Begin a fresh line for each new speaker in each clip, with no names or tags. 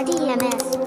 RDMS.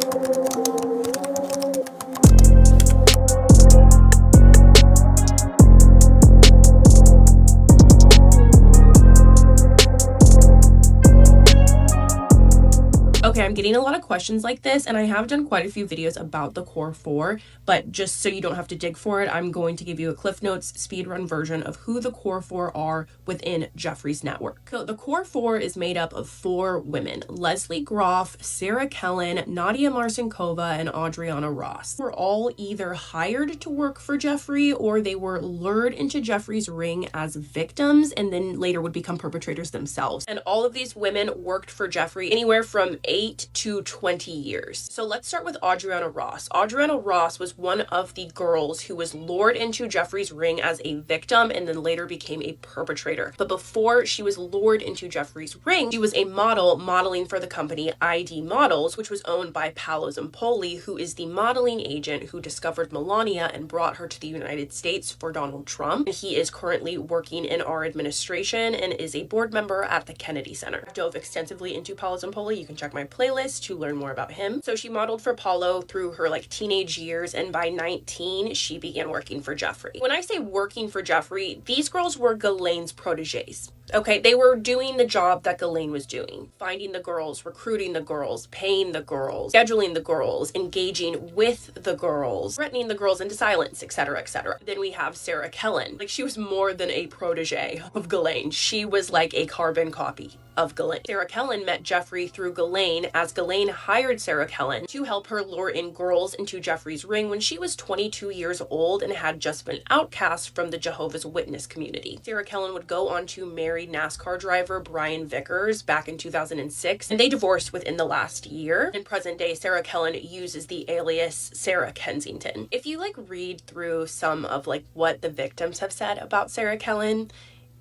Okay, I'm getting a lot of questions like this, and I have done quite a few videos about the Core 4, but just so you don't have to dig for it, I'm going to give you a Cliff Notes speedrun version of who the Core 4 are within Jeffrey's network. So the Core 4 is made up of 4 women: Leslie Grath, Sarah Kellen, Nadia Marsenova, and Audriana Ross. They were all either hired to work for Jeffrey or they were lured into Jeffrey's ring as victims and then later would become perpetrators themselves. And all of these women worked for Jeffrey anywhere from 8 to 20 years. So let's start with Audriana Ross. Audriana Ross was one of the girls who was lured into Jeffrey's ring as a victim and then later became a perpetrator. But before she was lured into Jeffrey's ring, she was a model modeling for the company ID Models, which was owned by Paolo Zampoli, who is the modeling agent who discovered Melania and brought her to the United States for Donald Trump. He is currently working in our administration and is a board member at the Kennedy Center. I dove extensively into Paolo Zampoli. You can check my playlist to learn more about him. So she modeled for Paulo through her teenage years, and by 19 she began working for Jeffrey. When I say working for Jeffrey, these girls were Ghislaine's proteges. Okay, they were doing the job that Ghislaine was doing. Finding the girls, recruiting the girls, paying the girls, scheduling the girls, engaging with the girls, threatening the girls into silence, etc., etc. Then we have Sarah Kellen. She was more than a protege of Ghislaine. She was like a carbon copy of Ghislaine. Sarah Kellen met Jeffrey through Ghislaine, as Ghislaine hired Sarah Kellen to help her lure in girls into Jeffrey's ring when she was 22 years old and had just been outcast from the Jehovah's Witness community. Sarah Kellen would go on to marry NASCAR driver Brian Vickers back in 2006, and they divorced within the last year. In present day, Sarah Kellen uses the alias Sarah Kensington. If you read through some of what the victims have said about Sarah Kellen,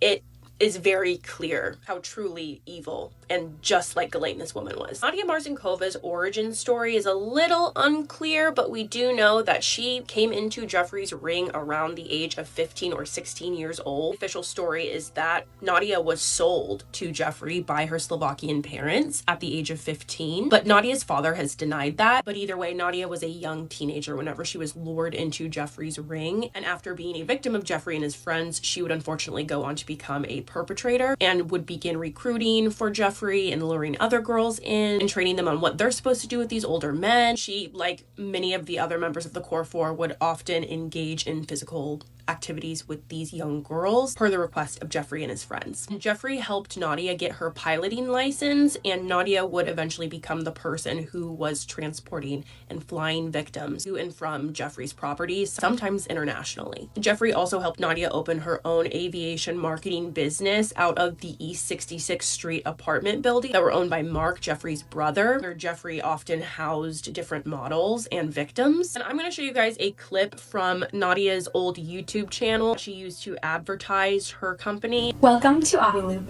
it is very clear how truly evil and just like Ghislaine this woman was. Nadia Marsenkova's origin story is a little unclear, but we do know that she came into Jeffrey's ring around the age of 15 or 16 years old. The official story is that Nadia was sold to Jeffrey by her Slovakian parents at the age of 15, but Nadia's father has denied that. But either way, Nadia was a young teenager whenever she was lured into Jeffrey's ring, and after being a victim of Jeffrey and his friends, she would unfortunately go on to become a perpetrator and would begin recruiting for Jeffrey and luring other girls in and training them on what they're supposed to do with these older men. She, like many of the other members of the Core 4, would often engage in physical activities with these young girls per the request of Jeffrey and his friends. Jeffrey helped Nadia get her piloting license, and Nadia would eventually become the person who was transporting and flying victims to and from Jeffrey's properties, sometimes internationally. Jeffrey also helped Nadia open her own aviation marketing business out of the East 66th Street apartment building that were owned by Mark, Jeffrey's brother, where Jeffrey often housed different models and victims. And I'm going to show you guys a clip from Nadia's old YouTube channel she used to advertise her company.
Welcome to Aviloop,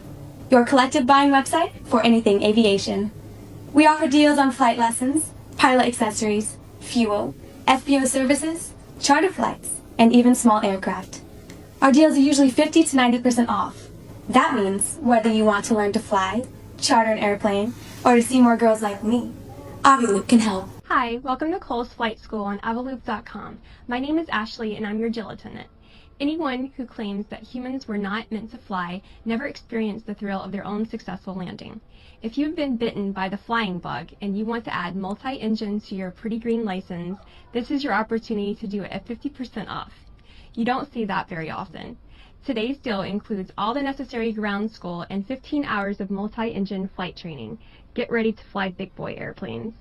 your collective buying website for anything aviation. We offer deals on flight lessons, pilot accessories, fuel, FBO services, charter flights, and even small aircraft. Our deals are usually 50 to 90% off. That means whether you want to learn to fly, charter an airplane, or to see more girls like me, Aviloop can help.
Hi, welcome to Cole's Flight School on Aviloop.com. My name is Ashley and I'm your Jill attendant. Anyone who claims that humans were not meant to fly never experienced the thrill of their own successful landing. If you've been bitten by the flying bug and you want to add multi-engine to your pretty green license, this is your opportunity to do it at 50% off. You don't see that very often. Today's deal includes all the necessary ground school and 15 hours of multi-engine flight training. Get ready to fly big boy airplanes.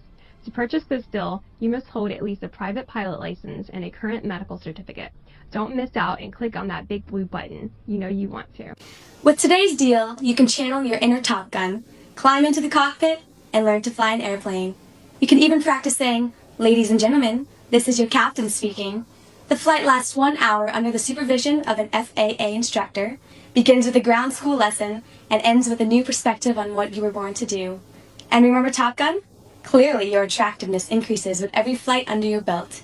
To purchase this deal, you must hold at least a private pilot license and a current medical certificate. Don't miss out and click on that big blue button. You know you want to.
With today's deal, you can channel your inner Top Gun, climb into the cockpit, and learn to fly an airplane. You can even practice saying, "Ladies and gentlemen, this is your captain speaking." The flight lasts 1 hour under the supervision of an FAA instructor, begins with a ground school lesson, and ends with a new perspective on what you were born to do. And remember Top Gun? Clearly your attractiveness increases with every flight under your belt.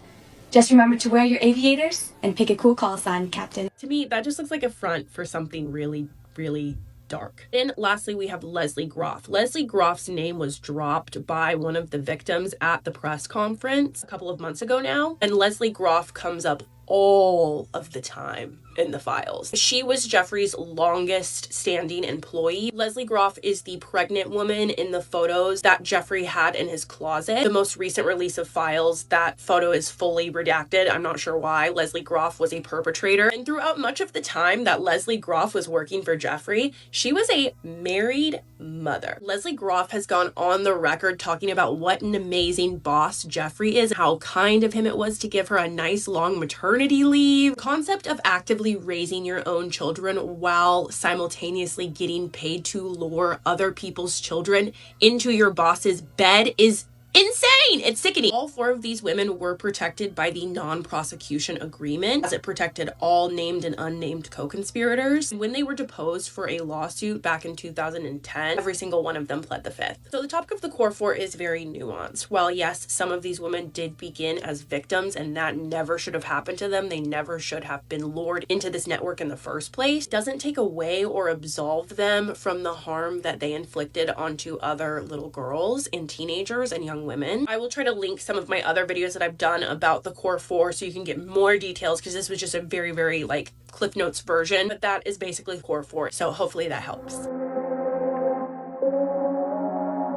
Just remember to wear your aviators and pick a cool call sign, Captain.
To me, that just looks like a front for something really, really dark. Then lastly, we have Leslie Grath. Leslie Grath's name was dropped by one of the victims at the press conference a couple of months ago now, and Leslie Grath comes up all of the time in the files. She was Jeffrey's longest standing employee. Leslie Grath is the pregnant woman in the photos that Jeffrey had in his closet. The most recent release of files, that photo is fully redacted. I'm not sure why. Leslie Grath was a perpetrator. And throughout much of the time that Leslie Grath was working for Jeffrey, she was a married mother. Leslie Grath has gone on the record talking about what an amazing boss Jeffrey is, how kind of him it was to give her a nice long maternity leave. The concept of actively raising your own children while simultaneously getting paid to lure other people's children into your boss's bed is insane. It's sickening. All 4 of these women were protected by the non-prosecution agreement, as it protected all named and unnamed co-conspirators. When they were deposed for a lawsuit back in 2010, every single one of them pled the fifth. So the topic of the core 4 is very nuanced. While yes, some of these women did begin as victims, and that never should have happened to them, they never should have been lured into this network in the first place, it doesn't take away or absolve them from the harm that they inflicted onto other little girls and teenagers and young women. I will try to link some of my other videos that I've done about the core 4 so you can get more details, because this was just a very, very like Cliff Notes version, but that is basically core 4. So hopefully that helps.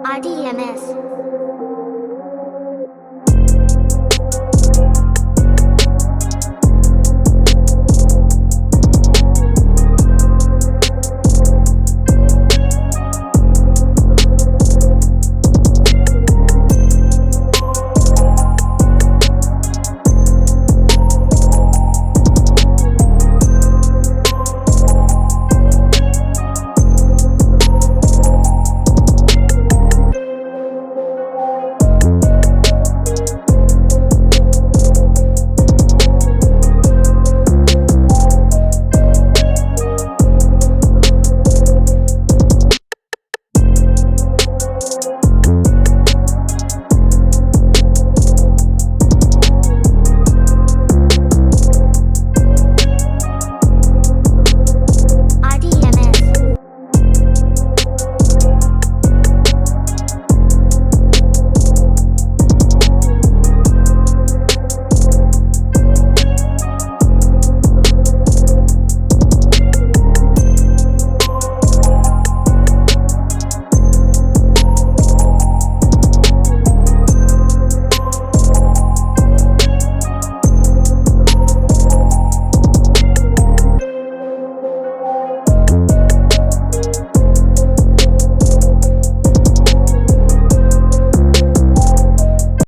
RDMS.